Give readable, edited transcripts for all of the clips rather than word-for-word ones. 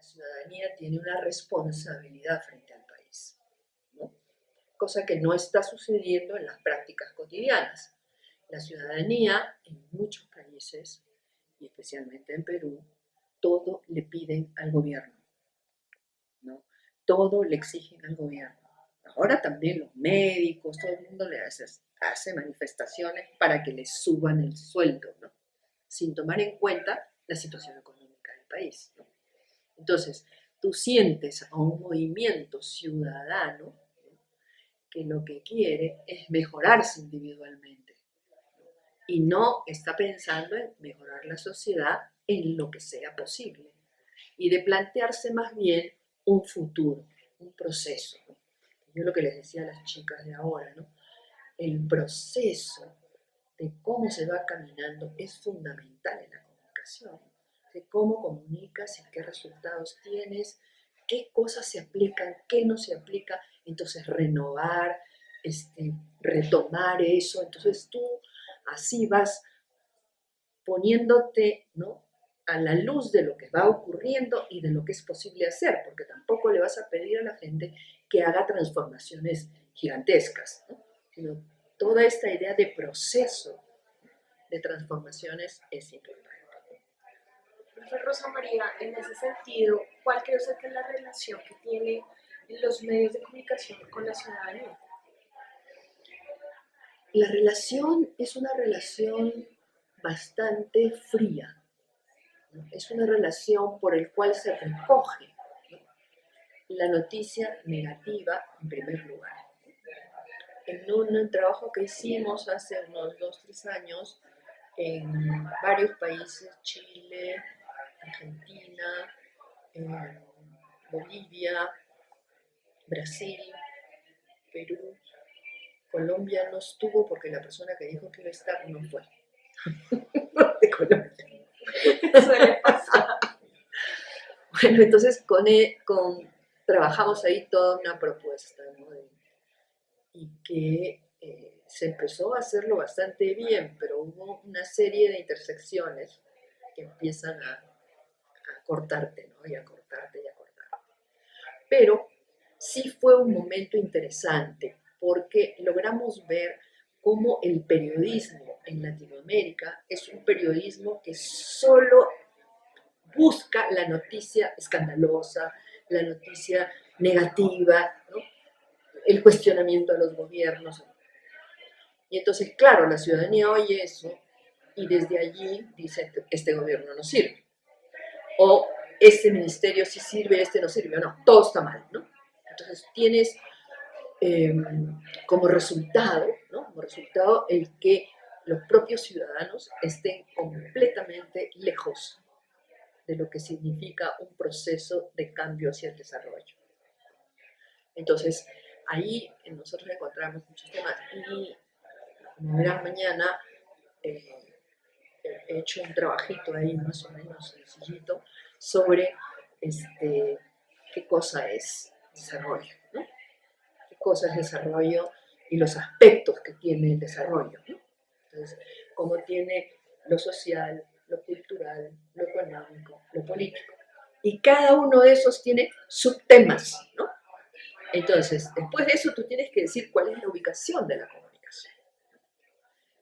la ciudadanía tiene una responsabilidad frente al país, ¿no? Cosa que no está sucediendo en las prácticas cotidianas. La ciudadanía en muchos países, y especialmente en Perú, todo le piden al gobierno, ¿no? Todo le exigen al gobierno. Ahora también los médicos, todo el mundo le hace manifestaciones para que les suban el sueldo, ¿no? Sin tomar en cuenta la situación económica del país, ¿no? Entonces, tú sientes a un movimiento ciudadano, ¿no?, que lo que quiere es mejorarse individualmente y no está pensando en mejorar la sociedad en lo que sea posible y de plantearse más bien un futuro, un proceso, ¿no? Yo lo que les decía a las chicas de ahora, ¿no? El proceso de cómo se va caminando es fundamental en la comunicación, de cómo comunicas y qué resultados tienes, qué cosas se aplican, qué no se aplica, entonces renovar, retomar eso, entonces tú así vas poniéndote, ¿no?, a la luz de lo que va ocurriendo y de lo que es posible hacer, porque tampoco le vas a pedir a la gente que haga transformaciones gigantescas, ¿no?, sino toda esta idea de proceso de transformaciones es importante. Profe Rosa María, en ese sentido, ¿cuál cree usted que es la relación que tienen los medios de comunicación con la ciudadanía? La relación es una relación bastante fría, ¿no? Es una relación por el cual se recoge, ¿no?, la noticia negativa en primer lugar. En un trabajo que hicimos hace unos 2, 3 años en varios países, Chile, Argentina, Bolivia, Brasil, Perú, Colombia no estuvo porque la persona que dijo que iba a estar no fue. De Colombia. Suele pasar. Bueno, entonces trabajamos ahí toda una propuesta, ¿no?, y que se empezó a hacerlo bastante bien, pero hubo una serie de intersecciones que empiezan a cortarte, ¿no?, y a cortarte y a cortarte. Pero sí fue un momento interesante porque logramos ver cómo el periodismo en Latinoamérica es un periodismo que solo busca la noticia escandalosa, la noticia negativa, ¿no?, el cuestionamiento a los gobiernos. Y entonces, claro, la ciudadanía oye eso y desde allí dice, este gobierno no sirve. O este ministerio sí sirve, este no sirve. No, todo está mal, ¿no? Entonces tienes como resultado, ¿no?, como resultado el que los propios ciudadanos estén completamente lejos de lo que significa un proceso de cambio hacia el desarrollo. Entonces, ahí nosotros encontramos muchos temas y, como verán mañana, he hecho un trabajito ahí más o menos sencillito sobre qué cosa es desarrollo, ¿no?, qué cosa es desarrollo y los aspectos que tiene el desarrollo, ¿no? Entonces, cómo tiene lo social, lo cultural, lo económico, lo político. Y cada uno de esos tiene subtemas, ¿no? Entonces, después de eso tú tienes que decir cuál es la ubicación de la comunicación.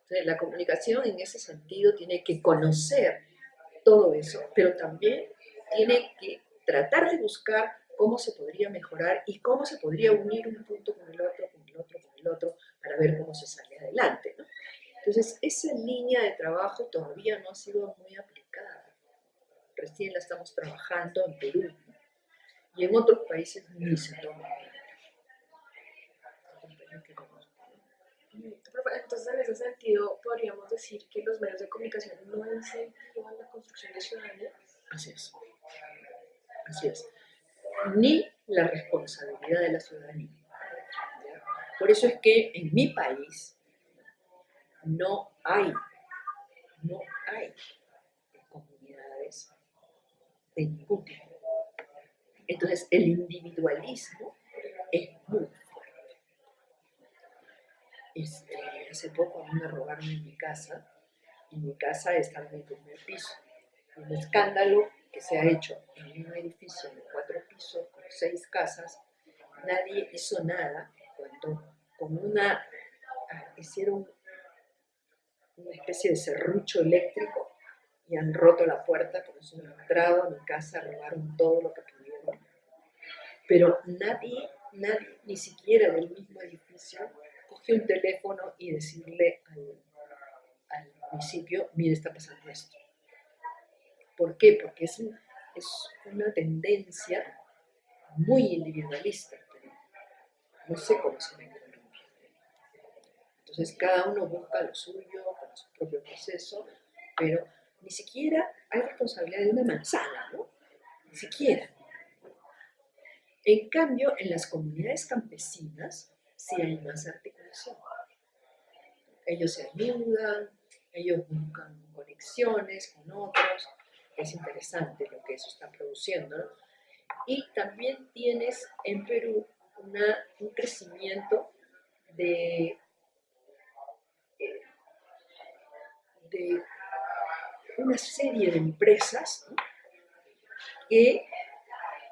Entonces, la comunicación en ese sentido tiene que conocer todo eso, pero también tiene que tratar de buscar cómo se podría mejorar y cómo se podría unir un punto con el otro, con el otro, con el otro, para ver cómo se sale adelante, ¿no? Entonces, esa línea de trabajo todavía no ha sido muy aplicada. Recién la estamos trabajando en Perú, ¿no?, y en otros países ni se toma. Entonces, en ese sentido, podríamos decir que los medios de comunicación no incentivan la construcción de ciudadanía. Así es. Así es. Ni la responsabilidad de la ciudadanía. Por eso es que en mi país no hay comunidades de ningún tipo. Entonces, el individualismo es muy fuerte. Hace poco a mí me robaron en mi casa, y mi casa está en el primer piso. Un escándalo que se ha hecho en un edificio de 4 pisos con 6 casas, nadie hizo nada cuando hicieron una especie de serrucho eléctrico y han roto la puerta, por eso han entrado a mi casa, robaron todo lo que pudieron. Pero nadie, ni siquiera del mismo edificio, cogió un teléfono y decirle al municipio, mire, está pasando esto. ¿Por qué? Porque es una tendencia muy individualista, pero no sé cómo se ve en Colombia. Entonces cada uno busca lo suyo, con su propio proceso, pero ni siquiera hay responsabilidad de una manzana, ¿no? Ni siquiera. En cambio, en las comunidades campesinas sí hay más articulación. Ellos se ayudan, ellos buscan conexiones con otros. Es interesante lo que eso está produciendo, ¿no? Y también tienes en Perú un crecimiento de una serie de empresas, ¿no? Que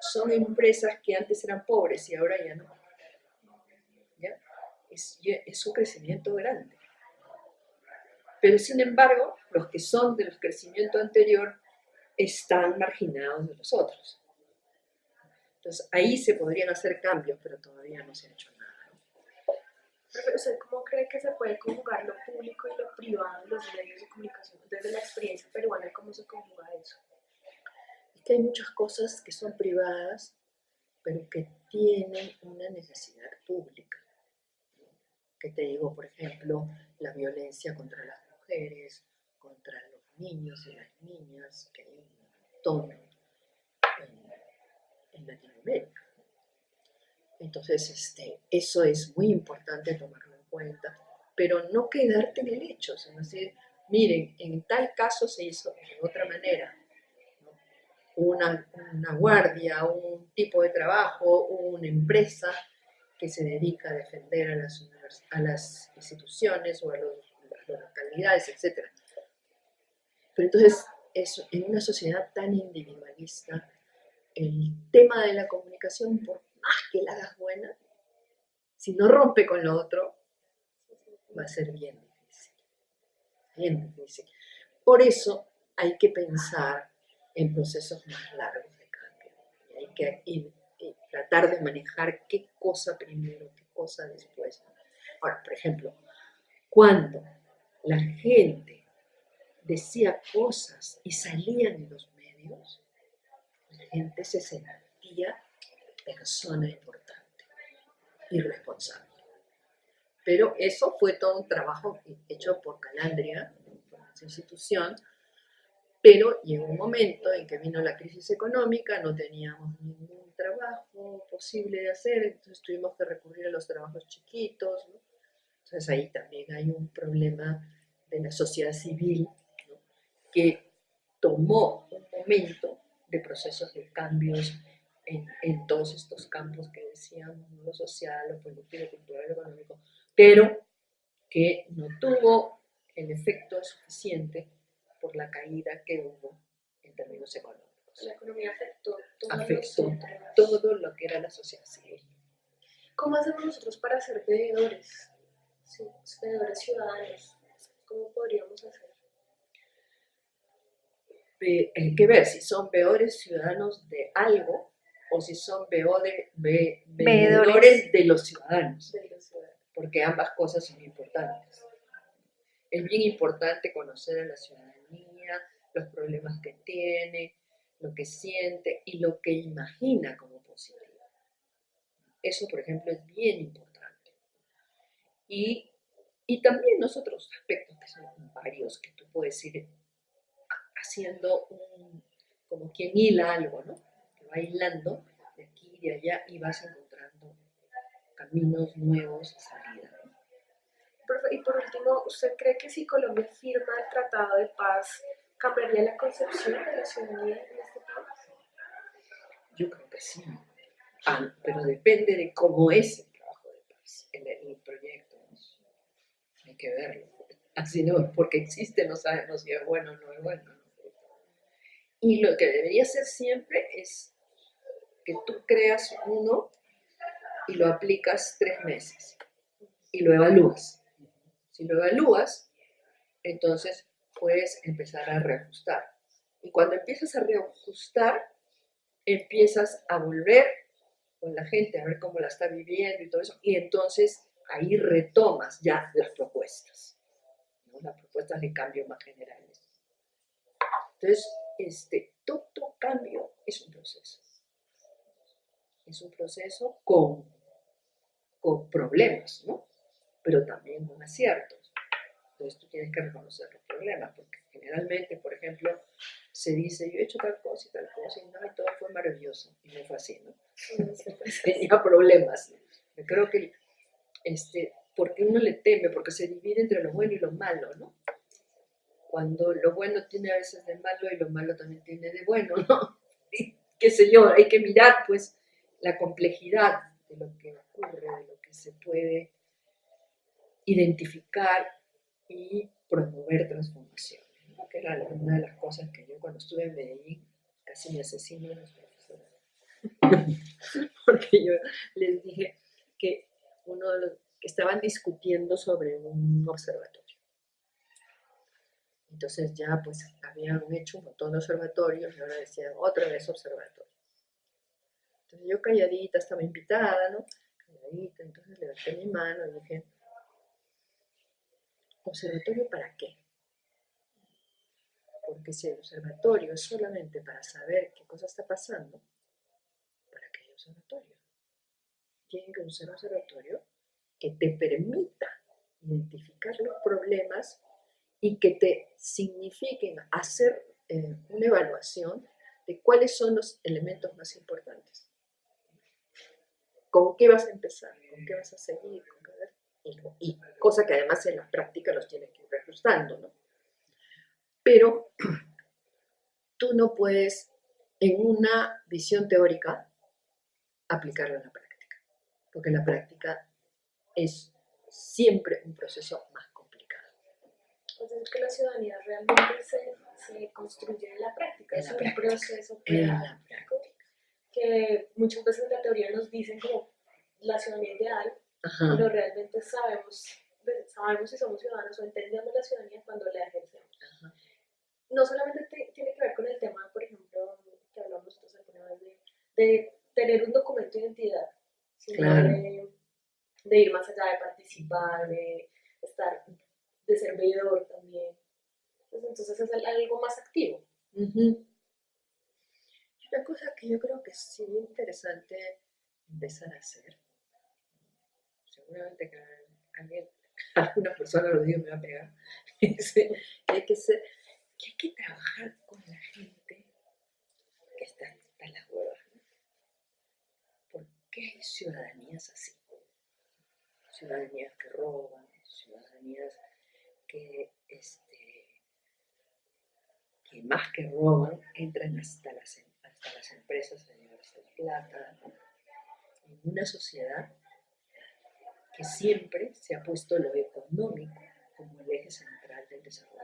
son empresas que antes eran pobres y ahora ya no. ¿Ya? Es un crecimiento grande. Pero sin embargo, los que son del crecimiento anterior están marginados de los otros. Entonces ahí se podrían hacer cambios, pero todavía no se ha hecho nada. Pero ¿usted cómo cree que se puede conjugar lo público y lo privado en los medios de comunicación? Desde la experiencia peruana, ¿cómo se conjuga eso? Es que hay muchas cosas que son privadas, pero que tienen una necesidad pública. Que te digo, por ejemplo, la violencia contra las mujeres, contra los niños y las niñas, que hay un montón en Latinoamérica. Entonces, eso es muy importante tomarlo en cuenta, pero no quedarte en el hecho, sino decir, miren, en tal caso se hizo de otra manera, ¿no? Una guardia, un tipo de trabajo, una empresa que se dedica a defender a las instituciones o a las localidades, etc. Pero entonces, eso, en una sociedad tan individualista, el tema de la comunicación, por más que la hagas buena, si no rompe con lo otro, va a ser bien difícil. Bien difícil. Por eso hay que pensar en procesos más largos de cambio. Y hay que tratar de manejar qué cosa primero, qué cosa después. Ahora, por ejemplo, cuando la gente decía cosas y salían en los medios, la gente se sentía persona importante y responsable. Pero eso fue todo un trabajo hecho por Calandria, por esa institución, pero llegó un momento en que vino la crisis económica, no teníamos ningún trabajo posible de hacer, entonces tuvimos que recurrir a los trabajos chiquitos, ¿no? Entonces ahí también hay un problema de la sociedad civil, ¿no? Que tomó un momento de procesos de cambios en todos estos campos que decíamos, ¿no? Lo social, lo político, cultural, lo económico, pero que no tuvo el efecto suficiente por la caída que hubo en términos económicos. La economía afectó todo lo que era la sociedad civil. ¿Cómo hacemos nosotros para ser veedores? Sí, veedores ciudadanos. ¿Cómo podríamos hacer? Hay que ver si son veedores ciudadanos de algo o si son veedores de los ciudadanos. Porque ambas cosas son importantes. Es bien importante conocer a la ciudadanía, los problemas que tiene, lo que siente y lo que imagina como positivo. Eso, por ejemplo, es bien importante. Y también los otros aspectos, que son varios, que tú puedes ir haciendo como quien hila algo, ¿no? Que va hilando de aquí y de allá y vas encontrando caminos nuevos y salidas. Y por último, ¿usted cree que si Colombia firma el Tratado de Paz, cambiaría la concepción de la ciudadanía en este país? Yo creo que sí. Pero depende de cómo es el trabajo de paz, el proyecto. ¿No? Hay que verlo. Así no, porque existe, no sabemos si es bueno o no es bueno. ¿No? Y lo que debería ser siempre es que tú creas uno y lo aplicas 3 meses y lo evalúas. Si lo evalúas, entonces puedes empezar a reajustar. Y cuando empiezas a reajustar, empiezas a volver con la gente a ver cómo la está viviendo y todo eso, y entonces ahí retomas ya las propuestas, ¿no? Las propuestas de cambio más generales. Entonces, todo cambio es un proceso. Es un proceso con problemas, ¿no? Pero también con aciertos. Entonces tú tienes que reconocer los problemas, porque generalmente, por ejemplo, se dice, yo he hecho tal cosa y no, y todo fue maravilloso, y no fue así, ¿no? Tenía problemas, ¿no? Yo creo que, porque uno le teme, porque se divide entre lo bueno y lo malo, ¿no? Cuando lo bueno tiene a veces de malo y lo malo también tiene de bueno, ¿no? Y, qué sé yo, hay que mirar, pues, la complejidad de lo que ocurre, de lo que se puede identificar y promover transformaciones, ¿no? Que era una de las cosas que yo cuando estuve en Medellín casi me asesino a los profesores. Porque yo les dije que uno de los que estaban discutiendo sobre un observatorio. Entonces ya pues habían hecho un montón de observatorios y ahora decían otra vez observatorio. Entonces yo calladita, estaba invitada, ¿no? Calladita, entonces levanté mi mano y dije, ¿observatorio para qué? Porque si el observatorio es solamente para saber qué cosa está pasando, ¿para qué hay observatorio? Tiene que ser un observatorio que te permita identificar los problemas y que te signifiquen hacer una evaluación de cuáles son los elementos más importantes. ¿Con qué vas a empezar? ¿Con qué vas a seguir? Y cosa que además en la práctica los tienes que ir reajustando, ¿no? Pero tú no puedes, en una visión teórica, aplicarlo en la práctica, porque la práctica es siempre un proceso más complicado. Es decir, que la ciudadanía realmente se construye en la práctica, es un proceso práctico que muchas veces en la teoría nos dicen como la ciudadanía ideal, pero realmente sabemos si somos ciudadanos o entendemos la ciudadanía cuando la ejercemos. No solamente tiene que ver con el tema, por ejemplo, que hablamos nosotros alguna vez de tener un documento de identidad, sino claro. de ir más allá, de participar, de estar, de ser veedor también. Pues entonces es algo más activo. Una cosa que yo creo que sería interesante empezar a hacer, seguramente que alguna persona lo digo me va a pegar, hay que trabajar con la gente que está en las huevas, ¿no? ¿Por qué hay ciudadanías así? Ciudadanías que roban, ciudadanías que más que roban, entran hasta las empresas a llevarse la plata, ¿no? En una sociedad que siempre se ha puesto lo económico como el eje central del desarrollo.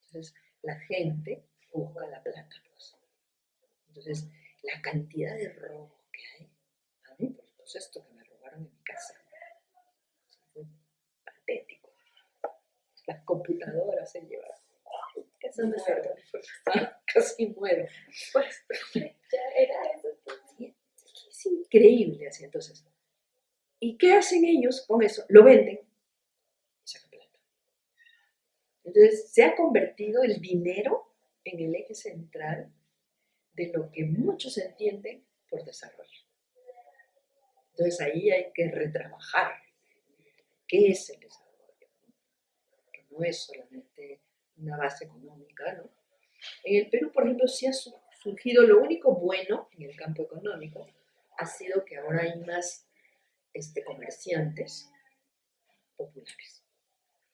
Entonces, la gente busca la plata, pues. Entonces, la cantidad de robos que hay, a mí, por supuesto, esto que me robaron en mi casa, fue patético. Las computadoras se llevaron. Casi muero. Pues, ya era eso. Es increíble así, entonces. ¿Y qué hacen ellos con eso? Lo venden y sacan plata. Entonces, se ha convertido el dinero en el eje central de lo que muchos entienden por desarrollo. Entonces, ahí hay que retrabajar qué es el desarrollo, ¿no? Que no es solamente una base económica, ¿no? En el Perú, por ejemplo, sí ha surgido lo único bueno en el campo económico, ha sido que ahora hay más comerciantes populares.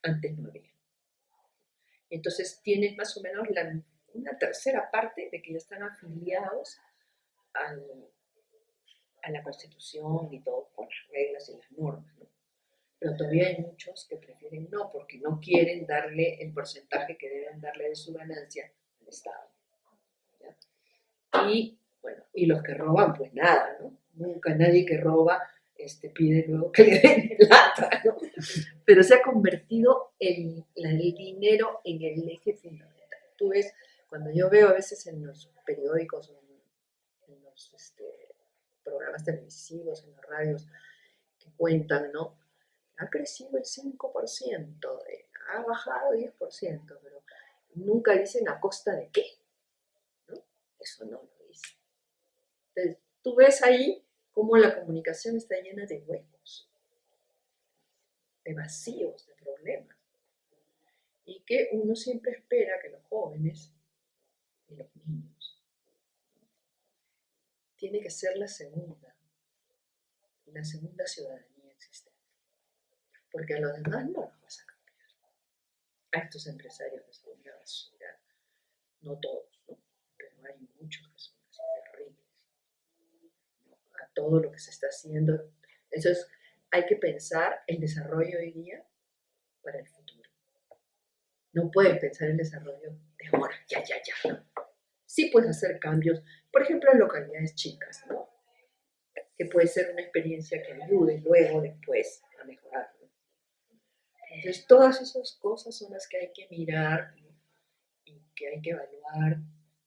Antes no había. Entonces tienes más o menos una tercera parte de que ya están afiliados a la Constitución y todo, con las reglas y las normas, ¿no? Pero todavía hay muchos que prefieren no, porque no quieren darle el porcentaje que deben darle de su ganancia al Estado. Y, bueno, y los que roban, pues nada, ¿no? Nunca nadie que roba pide luego que le den plata, ¿no? Pero se ha convertido el dinero en el eje fundamental. Tú ves, cuando yo veo a veces en los periódicos o en los programas televisivos, en las radios, que cuentan, ¿no? Ha crecido el 5%, ha bajado 10%, pero nunca dicen a costa de qué, ¿no? Eso no lo dicen. Entonces, tú ves ahí cómo la comunicación está llena de huecos, de vacíos, de problemas, y que uno siempre espera que los jóvenes y los niños tiene que ser la segunda ciudadanía existente, porque a los demás no los vas a cambiar. A estos empresarios que son una basura, no todos, ¿no? Pero hay muchos que son así terribles, ¿no? A todo lo que se está haciendo. Entonces, hay que pensar el desarrollo hoy día para el futuro. No puedes pensar el desarrollo de ahora, ya. ¿No? Sí puedes hacer cambios, por ejemplo, en localidades chicas, ¿no? Que puede ser una experiencia que ayude luego, después, a mejorar, ¿no? Entonces, todas esas cosas son las que hay que mirar, ¿no? Y que hay que evaluar,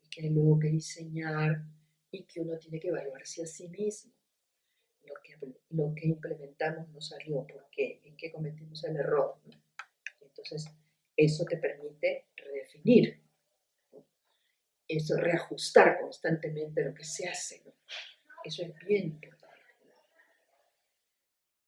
y que hay luego que diseñar, y que uno tiene que evaluarse a sí mismo. Lo que implementamos no salió, ¿por qué? ¿En qué cometimos el error? ¿No? Entonces, eso te permite redefinir, ¿no? Eso, reajustar constantemente lo que se hace, ¿no? Eso es bien importante.